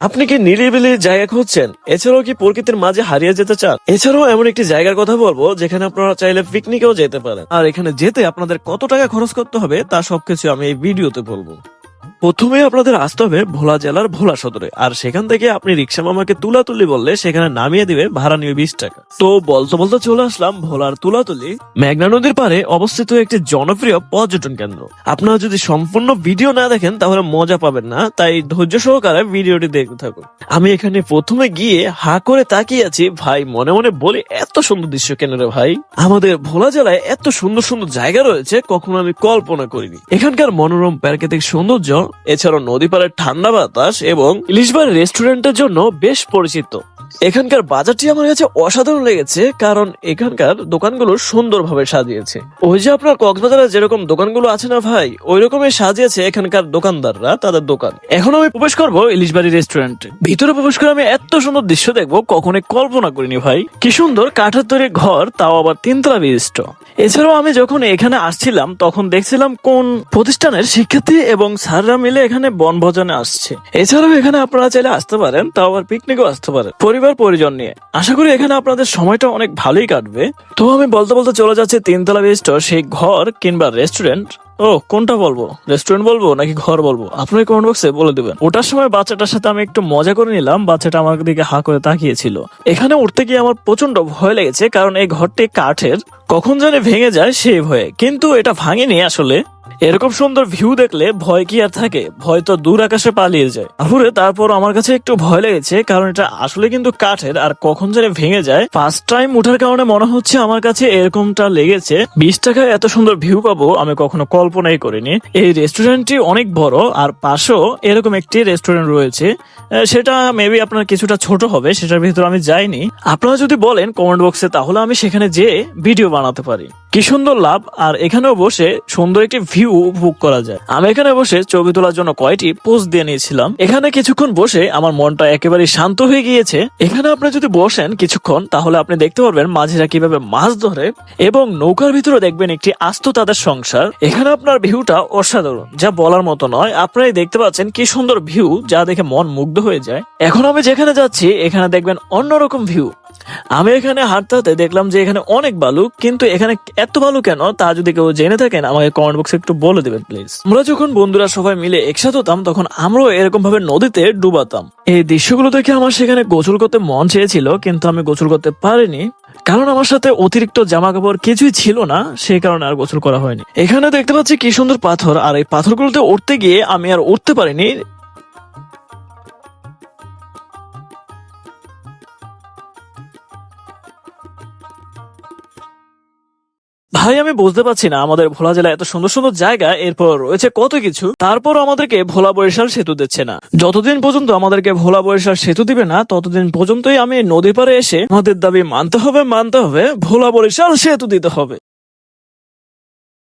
আপনি কি নিরিবিলি জায়গা খুঁজছেন? এছাড়াও কি প্রকৃতির মাঝে হারিয়ে যেতে চান? এছাড়াও এমন একটি জায়গার কথা বলবো যেখানে আপনারা চাইলে পিকনিকেও যেতে পারেন। আর এখানে যেতে আপনাদের কত টাকা খরচ করতে হবে তা সবকিছু আমি এই ভিডিওতে বলবো। প্রথমে আপনাদের আসতে হবে ভোলা জেলার ভোলা সদরে। আর সেখান থেকে আপনি রিক্সা মামাকে তুলাতুলি বললে সেখানে নামিয়ে দিবে, ভাড়া নিবে 20 টাকা। তো বলতে বলতে চলে আসলাম ভোলার তুলাতুলি, মেঘনা নদীর পারে অবস্থিত একটি জনপ্রিয় পর্যটন কেন্দ্র। আপনারা যদি সম্পূর্ণ ভিডিও না দেখেন তাহলে মজা পাবেন না, তাই ধৈর্য সহকারে ভিডিওটি দেখতে থাকুন। আমি এখানে প্রথমে গিয়ে হা করে তাকিয়ে আছি, ভাই মনে মনে বলি এত সুন্দর দৃশ্য কেন রে ভাই। আমাদের ভোলা জেলায় এত সুন্দর সুন্দর জায়গা রয়েছে কখনো আমি কল্পনা করিনি। এখানকার মনোরম প্রাকৃতিক সৌন্দর্য, এছাড়াও নদী পাড়ের ঠান্ডা বাতাস এবং ইলিশবাড়ি রেস্টুরেন্টের জন্য বেশ পরিচিত। এখানকার বাজারটি আমার কাছে অসাধারণ লেগেছে, কারণ এখানকার দোকানগুলো সুন্দরভাবে সাজিয়েছে। ওই যে আপনার কক্সবাজারে যেরকম দোকানগুলো আছে না ভাই, ওই রকমই সাজিয়েছে এখানকার দোকানদাররা তাদের দোকান। এখন আমি প্রবেশ করবো ইলিশবাড়ি রেস্টুরেন্টে। ভিতরে প্রবেশ করে আমি এত সুন্দর দৃশ্য দেখবো কখনোই কল্পনা করিনি ভাই। কি সুন্দর কাঠের তৈরি ঘর, তাও আবার 3 তলা বিশিষ্ট। এছাড়াও আমি যখন এখানে আসছিলাম তখন দেখছিলাম কোন প্রতিষ্ঠানের শিক্ষার্থী এবং স্যাররা মিলে এখানে বনভোজনে আসছে। এছাড়াও এখানে আপনারা চাইলে আসতে পারেন, তাও আবার পিকনিকও আসতে পারেন পরিবার পরিজন নিয়ে। আশা করি এখানে আপনাদের সময়টা অনেক ভালোই কাটবে। তো আমি বলতে বলতে চলে যাচ্ছি 3 তলা বিশিষ্ট সেই ঘর কিংবা রেস্টুরেন্ট। ও কোনটা বলবো, রেস্টুরেন্ট বলবো নাকি ঘর বলবো, আপনি কমেন্ট বক্সে বলে দিবেন। ওটার সময় বাচ্চাটার সাথে আমি একটু মজা করে নিলাম, বাচ্চাটা আমার দিকে হা করে তাকিয়েছিল। এখানে উঠতে গিয়ে আমার প্রচন্ড ভয় লেগেছে, কারণ এই ঘরটি কাঠের, কখন জানে ভেঙে যায় সেই ভয়ে। কিন্তু এটা ভাঙেনি আসলে। এরকম সুন্দর ভিউ দেখলে ভয় কি আর থাকে, ভয় তো দূর আকাশে পালিয়ে যায়। তারপর আমার কাছে একটু ভয় লেগেছে, কারণ এটা আসলে কিন্তু কাঠের আর কখন জানি ভেঙে যায়। ফার্স্ট টাইম উঠার কারণে মনে হচ্ছে আমার কাছে এরকমটা লেগেছে। 20 টাকায় এত সুন্দর ভিউ পাবো আমি কখনো কল্পনাই করিনি। এই রেস্টুরেন্টটি অনেক বড়, আর পাশেও এরকম একটি রেস্টুরেন্ট রয়েছে। সেটা মেবি আপনার কিছুটা ছোট হবে, সেটার ভিতরে আমি যাইনি। আপনারা যদি বলেন কমেন্ট বক্সে, তাহলে আমি সেখানে যেয়ে ভিডিও বানাতে পারি। কি সুন্দর লাভ, আর এখানেও বসে সুন্দর একটি ভিউ উপভোগ করা যায়। আমি এখানে বসে ছবি তোলার জন্য কয়েকটি পোজ দিয়ে নিয়েছিলাম। এখানে কিছুক্ষণ বসে আমার মনটা একেবারে শান্ত হয়ে গিয়েছে। এখানে আপনি যদি বসেন কিছুক্ষণ, তাহলে আপনি দেখতে পারবেন মাঝিরা কিভাবে মাছ ধরে, এবং নৌকার ভিতরে দেখবেন একটি আস্ত তাদের সংসার। এখানে আপনার ভিউটা অসাধারণ, যা বলার মতো নয়। আপনারাই দেখতে পাচ্ছেন কি সুন্দর ভিউ, যা দেখে মন মুগ্ধ হয়ে যায়। এখন আমি যেখানে যাচ্ছি এখানে দেখবেন অন্যরকম ভিউ। আমি এখানে হাঁটতে হাঁটতে দেখলাম যে এখানে অনেক বালু, কিন্তু এখানে এত বালু কেন তা যদি কেউ জেনে থাকেন আমাকে কমেন্ট বক্সে একটু বলে দেবেন প্লিজ। আমরা যখন বন্ধুরা সবাই মিলে একসাথে হতাম তখন আমরাও এরকম ভাবে নদীতে ডুবাতাম। এই দৃশ্যগুলো দেখে আমার সেখানে গোসল করতে মন চেয়েছিল, কিন্তু আমি গোসল করতে পারিনি, কারণ আমার সাথে অতিরিক্ত জামা কাপড় কিছুই ছিল না, সেই কারণে আর গোসল করা হয়নি। এখানে দেখতে পাচ্ছি কি সুন্দর পাথর, আর এই পাথরগুলোতে উঠতে গিয়ে আমি আর উঠতে পারিনি। ভাই আমি বুঝতে পারছি না, আমাদের ভোলা জেলায় এত সুন্দর সুন্দর জায়গা, এরপর রয়েছে কত কিছু, তারপর আমাদেরকে ভোলা বরিশাল সেতু দিচ্ছে না। যতদিন পর্যন্ত আমাদেরকে ভোলা বরিশাল সেতু দিবে না, ততদিন পর্যন্তই আমি নদীর পাড়ে এসে আমাদের দাবি মানতে হবে, ভোলা বরিশাল সেতু দিতে হবে।